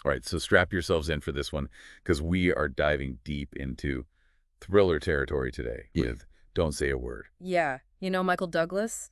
All right, so strap yourselves in for this one because we are diving deep into thriller territory today with Don't Say a Word. Yeah, you know Michael Douglas,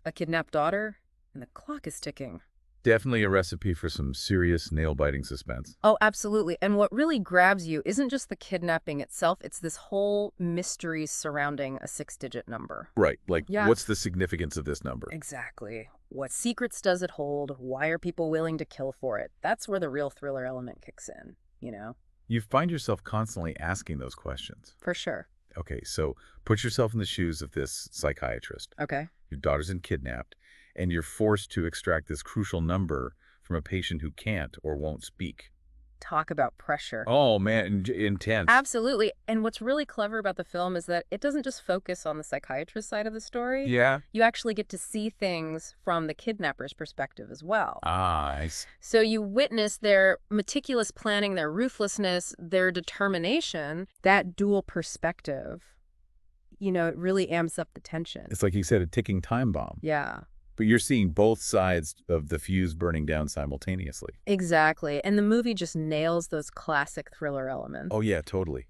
a kidnapped daughter, and the clock is ticking. Definitely a recipe for some serious nail-biting suspense. Oh, absolutely. And what really grabs you isn't just the kidnapping itself, it's this whole mystery surrounding a six-digit number. Right, like Yeah. what's the significance of this number? Exactly. What secrets does it hold? Why are people willing to kill for it? That's where the real thriller element kicks in, you know? You find yourself constantly asking those questions. For sure. Okay, so put yourself in the shoes of this psychiatrist. Okay. Your daughter's been kidnapped, and you're forced to extract this crucial number from a patient who can't or won't speak. Talk about pressure. Oh, man, intense. Absolutely. And what's really clever about the film is that it doesn't just focus on the psychiatrist side of the story. Yeah? You actually get to see things from the kidnapper's perspective as well. Ah, I see. So you witness their meticulous planning, their ruthlessness, their determination, that dual perspective. You know, it really amps up the tension. It's like you said, a ticking time bomb. Yeah, But you're seeing both sides of the fuse burning down simultaneously. exactly. And the movie just nails those classic thriller elements. Oh, yeah, totally.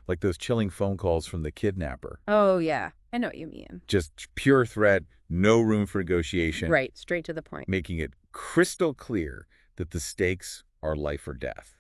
Like those chilling phone calls from the kidnapper. Oh, yeah. I know what you mean. Just pure threat, no room for negotiation. Right, straight to the point. Making it crystal clear that the stakes are life or death.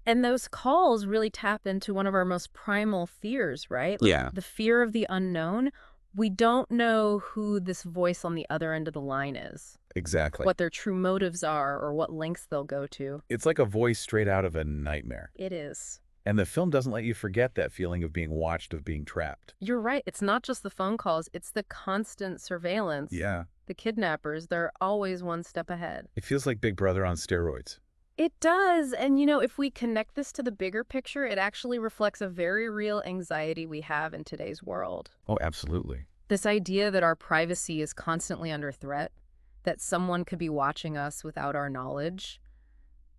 And those calls really tap into one of our most primal fears, right? Like Yeah. the fear of the unknown. We don't know who this voice on the other end of the line is, Exactly. what their true motives are, or what lengths they'll go to. It's like a voice straight out of a nightmare. It is. And the film doesn't let you forget that feeling of being watched, of being trapped. You're right. It's not just the phone calls, it's the constant surveillance. Yeah. The kidnappers, they're always one step ahead. It feels like Big Brother on steroids. It does. And, you know, if we connect this to the bigger picture, it actually reflects a very real anxiety we have in today's world. Oh, absolutely. This idea that our privacy is constantly under threat, that someone could be watching us without our knowledge,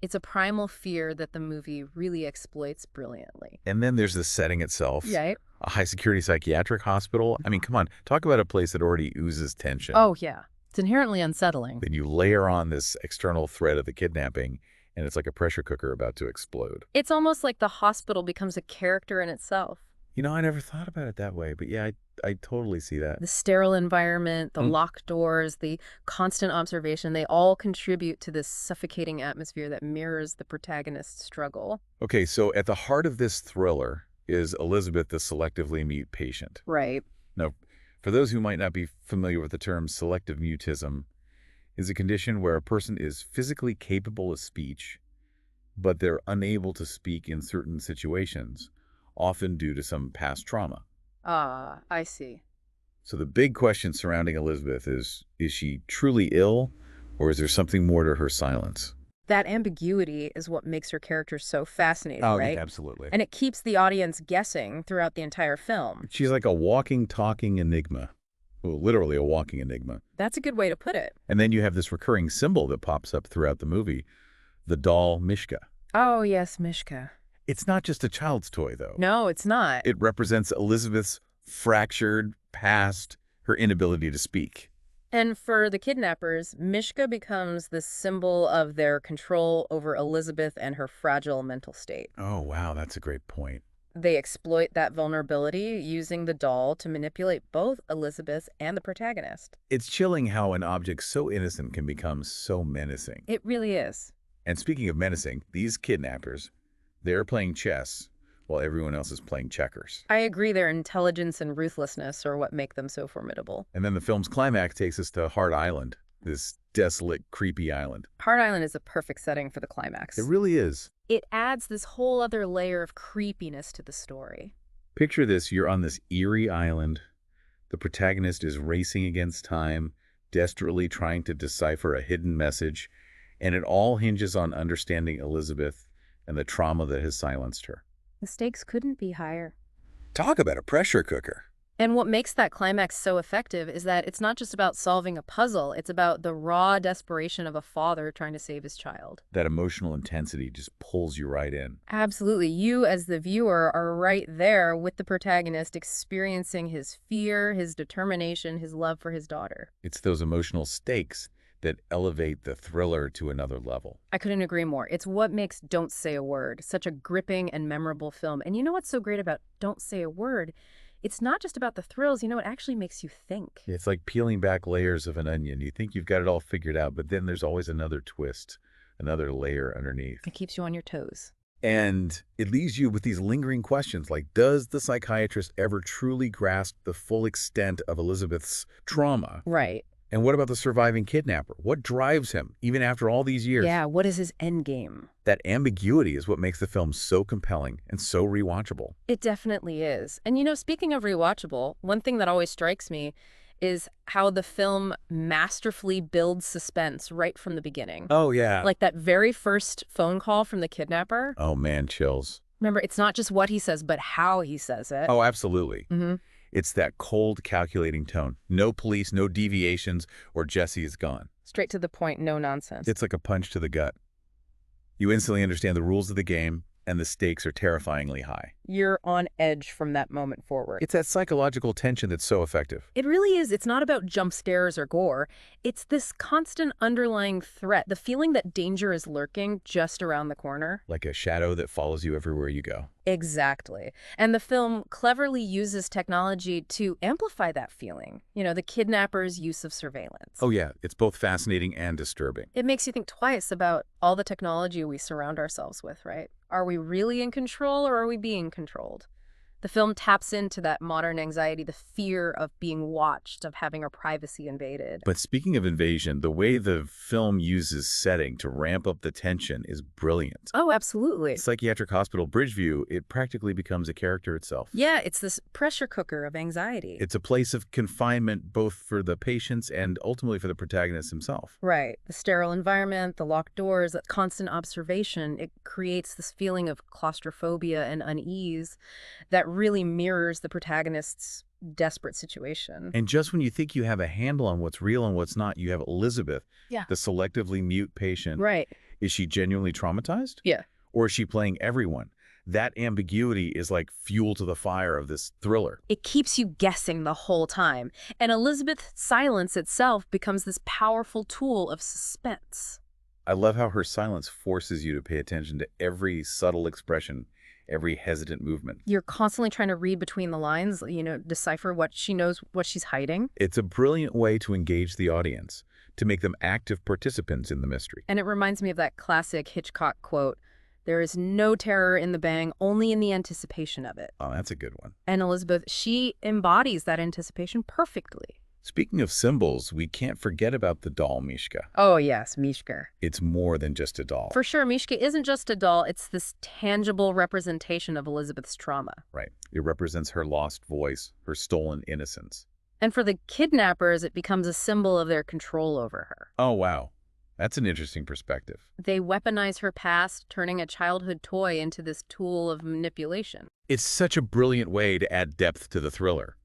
it's a primal fear that the movie really exploits brilliantly. And then there's the setting itself. Right? A high-security psychiatric hospital. I mean, come on. Talk about a place that already oozes tension. Oh, yeah. It's inherently unsettling. Then you layer on this external threat of the kidnapping, and it's like a pressure cooker about to explode. It's almost like the hospital becomes a character in itself. You know, I never thought about it that way, but yeah, I totally see that. The sterile environment, the locked doors, the constant observation, they all contribute to this suffocating atmosphere that mirrors the protagonist's struggle. Okay, so at the heart of this thriller is Elizabeth, the selectively mute patient. Right. Now, for those who might not be familiar with the term, selective mutism is a condition where a person is physically capable of speech, but they're unable to speak in certain situations, often due to some past trauma. Ah, I see. So the big question surrounding Elizabeth is she truly ill, or is there something more to her silence? That ambiguity is what makes her character so fascinating, right? Absolutely. And it keeps the audience guessing throughout the entire film. She's like a walking, talking enigma. Well, literally a walking enigma. That's a good way to put it. And then you have this recurring symbol that pops up throughout the movie, the doll Mishka. Oh, yes, Mishka. It's not just a child's toy, though. No, it's not. It represents Elizabeth's fractured past, her inability to speak. And for the kidnappers, Mishka becomes the symbol of their control over Elizabeth and her fragile mental state. Oh, wow, that's a great point. They exploit that vulnerability using the doll to manipulate both Elizabeth and the protagonist. It's chilling how an object so innocent can become so menacing. It really is. And speaking of menacing, these kidnappers, they're playing chess while everyone else is playing checkers. I agree their intelligence and ruthlessness are what make them so formidable. And then the film's climax takes us to Hart Island, this desolate, creepy island. Hart Island is a perfect setting for the climax. It really is. It adds this whole other layer of creepiness to the story. Picture this, you're on this eerie island. The protagonist is racing against time, desperately trying to decipher a hidden message, and it all hinges on understanding Elizabeth and the trauma that has silenced her. The stakes couldn't be higher. Talk about a pressure cooker. And what makes that climax so effective is that it's not just about solving a puzzle, it's about the raw desperation of a father trying to save his child. That emotional intensity just pulls you right in. Absolutely. You, as the viewer, are right there with the protagonist, experiencing his fear, his determination, his love for his daughter. It's those emotional stakes that elevate the thriller to another level. I couldn't agree more. It's what makes Don't Say a Word such a gripping and memorable film. And you know what's so great about Don't Say a Word? It's not just about the thrills, it actually makes you think. It's like peeling back layers of an onion. You think you've got it all figured out, but then there's always another twist, another layer underneath. It keeps you on your toes. And it leaves you with these lingering questions like, does the psychiatrist ever truly grasp the full extent of Elizabeth's trauma? Right. And what about the surviving kidnapper? What drives him, even after all these years? Yeah, what is his end game? That ambiguity is what makes the film so compelling and so rewatchable. It definitely is. And speaking of rewatchable, one thing that always strikes me is how the film masterfully builds suspense right from the beginning. Oh, yeah. Like that very first phone call from the kidnapper. Oh, man, chills. Remember, it's not just what he says, but how he says it. Oh, absolutely. Mm-hmm. It's that cold, calculating tone. No police, no deviations, or Jesse is gone. Straight to the point, no nonsense. It's like a punch to the gut. You instantly understand the rules of the game, and the stakes are terrifyingly high. You're on edge from that moment forward. It's that psychological tension that's so effective. It really is. It's not about jump scares or gore. It's this constant underlying threat, the feeling that danger is lurking just around the corner. Like a shadow that follows you everywhere you go. Exactly. And the film cleverly uses technology to amplify that feeling. The kidnapper's use of surveillance. Oh, yeah. It's both fascinating and disturbing. It makes you think twice about all the technology we surround ourselves with, right? Are we really in control or are we being controlled? The film taps into that modern anxiety, the fear of being watched, of having our privacy invaded. But speaking of invasion, the way the film uses setting to ramp up the tension is brilliant. Oh, absolutely. Psychiatric Hospital Bridgeview, it practically becomes a character itself. Yeah, it's this pressure cooker of anxiety. It's a place of confinement both for the patients and ultimately for the protagonist himself. Right. The sterile environment, the locked doors, that constant observation, it creates this feeling of claustrophobia and unease that really mirrors the protagonist's desperate situation. And just when you think you have a handle on what's real and what's not, you have Elizabeth, the selectively mute patient. Right. Is she genuinely traumatized? Yeah. Or is she playing everyone? That ambiguity is like fuel to the fire of this thriller. It keeps you guessing the whole time. And Elizabeth's silence itself becomes this powerful tool of suspense. I love how her silence forces you to pay attention to every subtle expression, every hesitant movement. You're constantly trying to read between the lines, decipher what she knows, what she's hiding. It's a brilliant way to engage the audience, to make them active participants in the mystery. And it reminds me of that classic Hitchcock quote, "There is no terror in the bang, only in the anticipation of it." Oh, that's a good one. And Elizabeth, she embodies that anticipation perfectly. Speaking of symbols, we can't forget about the doll Mishka. Oh, yes, Mishka. It's more than just a doll. For sure, Mishka isn't just a doll. It's this tangible representation of Elizabeth's trauma. Right. It represents her lost voice, her stolen innocence. And for the kidnappers, it becomes a symbol of their control over her. Oh, wow. That's an interesting perspective. They weaponize her past, turning a childhood toy into this tool of manipulation. It's such a brilliant way to add depth to the thriller.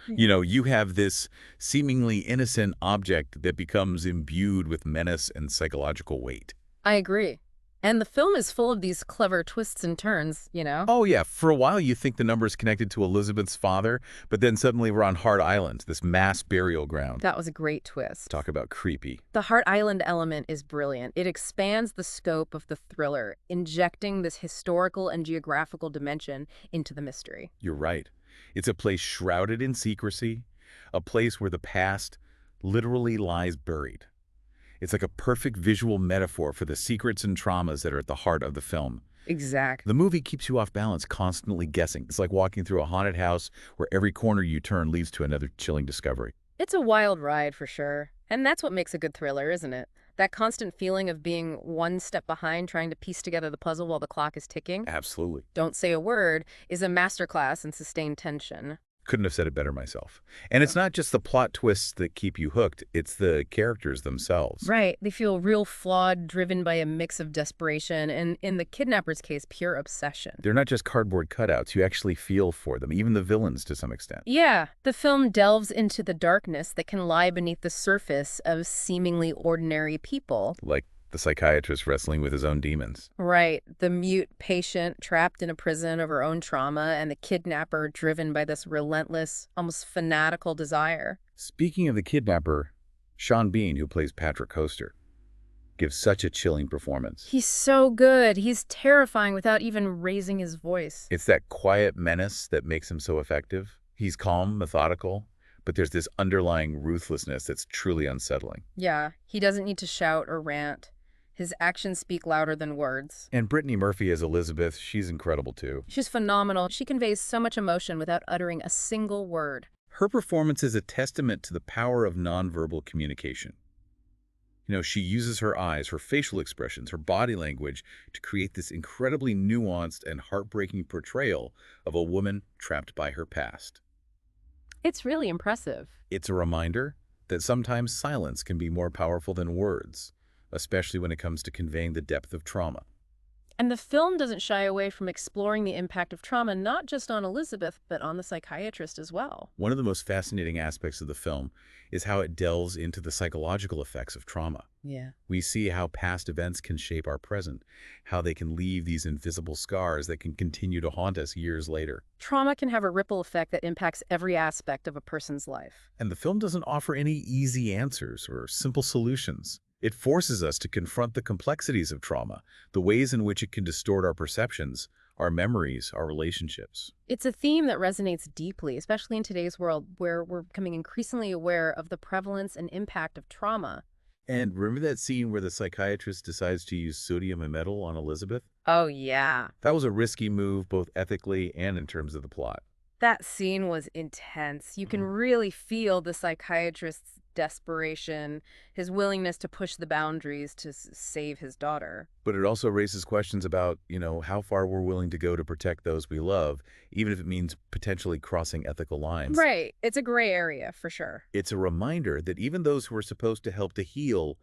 You have this seemingly innocent object that becomes imbued with menace and psychological weight. I agree. And the film is full of these clever twists and turns, Oh, yeah. For a while, you think the number is connected to Elizabeth's father, but then suddenly we're on Hart Island, this mass burial ground. That was a great twist. Talk about creepy. The Hart Island element is brilliant. It expands the scope of the thriller, injecting this historical and geographical dimension into the mystery. You're right. It's a place shrouded in secrecy, a place where the past literally lies buried. It's like a perfect visual metaphor for the secrets and traumas that are at the heart of the film. Exactly. The movie keeps you off balance, constantly guessing. It's like walking through a haunted house where every corner you turn leads to another chilling discovery. It's a wild ride for sure. And that's what makes a good thriller, isn't it? That constant feeling of being one step behind, trying to piece together the puzzle while the clock is ticking. Absolutely. Don't Say a Word is a masterclass in sustained tension. Couldn't have said it better myself. And it's not just the plot twists that keep you hooked, it's the characters themselves. Right. They feel real flawed, driven by a mix of desperation and, in the kidnapper's case, pure obsession. They're not just cardboard cutouts. You actually feel for them, even the villains to some extent. Yeah. The film delves into the darkness that can lie beneath the surface of seemingly ordinary people. Like the psychiatrist wrestling with his own demons. Right. The mute patient trapped in a prison of her own trauma, and the kidnapper driven by this relentless, almost fanatical desire. Speaking of the kidnapper, Sean Bean, who plays Patrick Hoster, gives such a chilling performance. He's so good. He's terrifying without even raising his voice. It's that quiet menace that makes him so effective. He's calm, methodical, but there's this underlying ruthlessness that's truly unsettling. Yeah, he doesn't need to shout or rant. His actions speak louder than words. And Brittany Murphy as Elizabeth, she's incredible too. She's phenomenal. She conveys so much emotion without uttering a single word. Her performance is a testament to the power of nonverbal communication. She uses her eyes, her facial expressions, her body language to create this incredibly nuanced and heartbreaking portrayal of a woman trapped by her past. It's really impressive. It's a reminder that sometimes silence can be more powerful than words, especially when it comes to conveying the depth of trauma. And the film doesn't shy away from exploring the impact of trauma not just on Elizabeth, but on the psychiatrist as well. One of the most fascinating aspects of the film is how it delves into the psychological effects of trauma. Yeah. We see how past events can shape our present, how they can leave these invisible scars that can continue to haunt us years later. Trauma can have a ripple effect that impacts every aspect of a person's life. And the film doesn't offer any easy answers or simple solutions. It forces us to confront the complexities of trauma, the ways in which it can distort our perceptions, our memories, our relationships. It's a theme that resonates deeply, especially in today's world where we're becoming increasingly aware of the prevalence and impact of trauma. And remember that scene where the psychiatrist decides to use sodium and metal on Elizabeth? Oh, yeah. That was a risky move, both ethically and in terms of the plot. That scene was intense. You can really feel the psychiatrist's desperation, his willingness to push the boundaries to save his daughter. But it also raises questions about, how far we're willing to go to protect those we love, even if it means potentially crossing ethical lines. Right. It's a gray area, for sure. It's a reminder that even those who are supposed to help to heal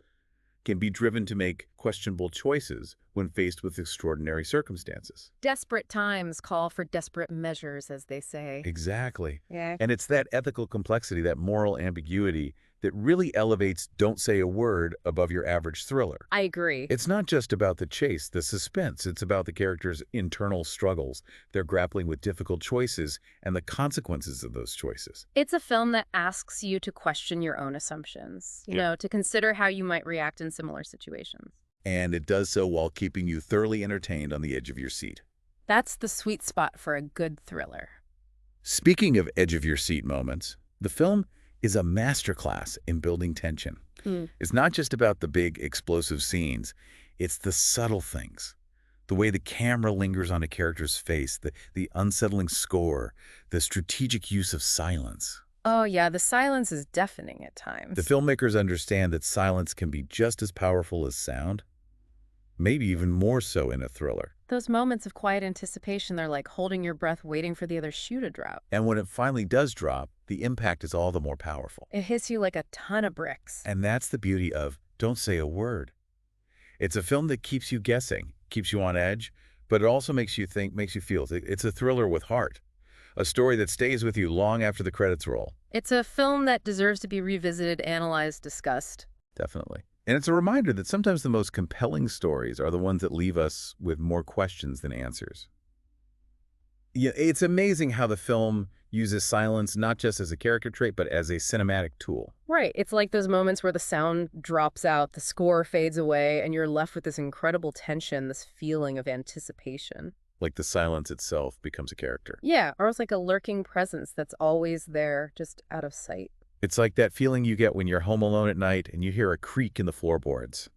can be driven to make questionable choices when faced with extraordinary circumstances. Desperate times call for desperate measures, as they say. Exactly. Yeah. And it's that ethical complexity, that moral ambiguity, that really elevates Don't Say a Word above your average thriller. I agree. It's not just about the chase, the suspense. It's about the characters' internal struggles. They're grappling with difficult choices and the consequences of those choices. It's a film that asks you to question your own assumptions, to consider how you might react in similar situations. And it does so while keeping you thoroughly entertained on the edge of your seat. That's the sweet spot for a good thriller. Speaking of edge-of-your-seat moments, the film is a masterclass in building tension. It's not just about the big explosive scenes, it's the subtle things. The way the camera lingers on a character's face, the unsettling score, the strategic use of silence. Oh yeah, the silence is deafening at times. The filmmakers understand that silence can be just as powerful as sound, maybe even more so in a thriller. Those moments of quiet anticipation, they're like holding your breath waiting for the other shoe to drop. And when it finally does drop, the impact is all the more powerful. It hits you like a ton of bricks. And that's the beauty of Don't Say a Word. It's a film that keeps you guessing, keeps you on edge, but it also makes you think, makes you feel. It's a thriller with heart. A story that stays with you long after the credits roll. It's a film that deserves to be revisited, analyzed, discussed. Definitely. And it's a reminder that sometimes the most compelling stories are the ones that leave us with more questions than answers. Yeah, it's amazing how the film uses silence not just as a character trait, but as a cinematic tool. Right. It's like those moments where the sound drops out, the score fades away, and you're left with this incredible tension, this feeling of anticipation. Like the silence itself becomes a character. Yeah, or it's like a lurking presence that's always there, just out of sight. It's like that feeling you get when you're home alone at night and you hear a creak in the floorboards.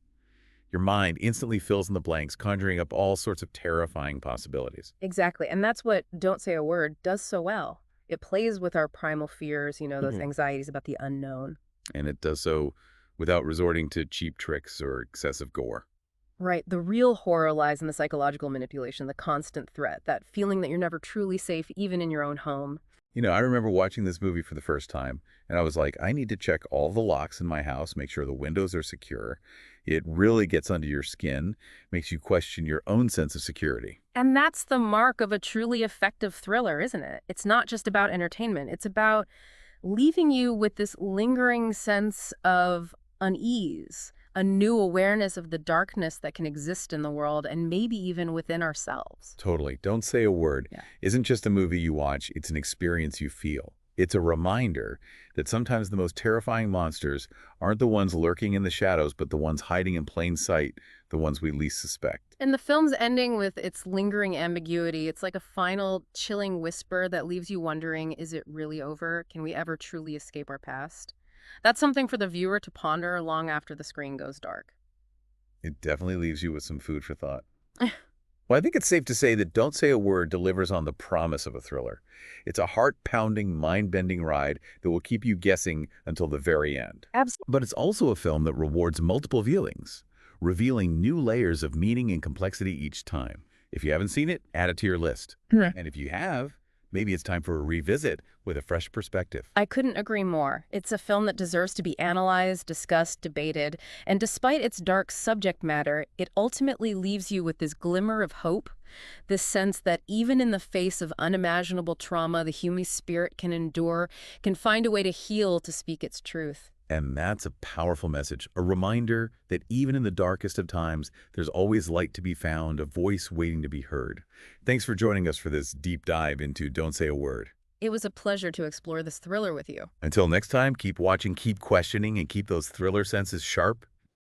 Your mind instantly fills in the blanks, conjuring up all sorts of terrifying possibilities. Exactly. And that's what Don't Say a Word does so well. It plays with our primal fears, those anxieties about the unknown. And it does so without resorting to cheap tricks or excessive gore. Right. The real horror lies in the psychological manipulation, the constant threat, that feeling that you're never truly safe, even in your own home. I remember watching this movie for the first time, and I was like, I need to check all the locks in my house, make sure the windows are secure. It really gets under your skin, makes you question your own sense of security. And that's the mark of a truly effective thriller, isn't it? It's not just about entertainment. It's about leaving you with this lingering sense of unease, a new awareness of the darkness that can exist in the world and maybe even within ourselves. Totally. Don't Say a Word Yeah. isn't just a movie you watch, it's an experience you feel. It's a reminder that sometimes the most terrifying monsters aren't the ones lurking in the shadows, but the ones hiding in plain sight, the ones we least suspect. And the film's ending with its lingering ambiguity, it's like a final chilling whisper that leaves you wondering, is it really over? Can we ever truly escape our past? That's something for the viewer to ponder long after the screen goes dark. It definitely leaves you with some food for thought. Well, I think it's safe to say that Don't Say a Word delivers on the promise of a thriller. It's a heart-pounding, mind-bending ride that will keep you guessing until the very end. Absolutely. But it's also a film that rewards multiple viewings, revealing new layers of meaning and complexity each time. If you haven't seen it, add it to your list. Correct. And if you have, maybe it's time for a revisit with a fresh perspective. I couldn't agree more. It's a film that deserves to be analyzed, discussed, debated, and despite its dark subject matter, it ultimately leaves you with this glimmer of hope, this sense that even in the face of unimaginable trauma, the human spirit can endure, can find a way to heal, to speak its truth. And that's a powerful message, a reminder that even in the darkest of times, there's always light to be found, a voice waiting to be heard. Thanks for joining us for this deep dive into Don't Say a Word. It was a pleasure to explore this thriller with you. Until next time, keep watching, keep questioning, and keep those thriller senses sharp.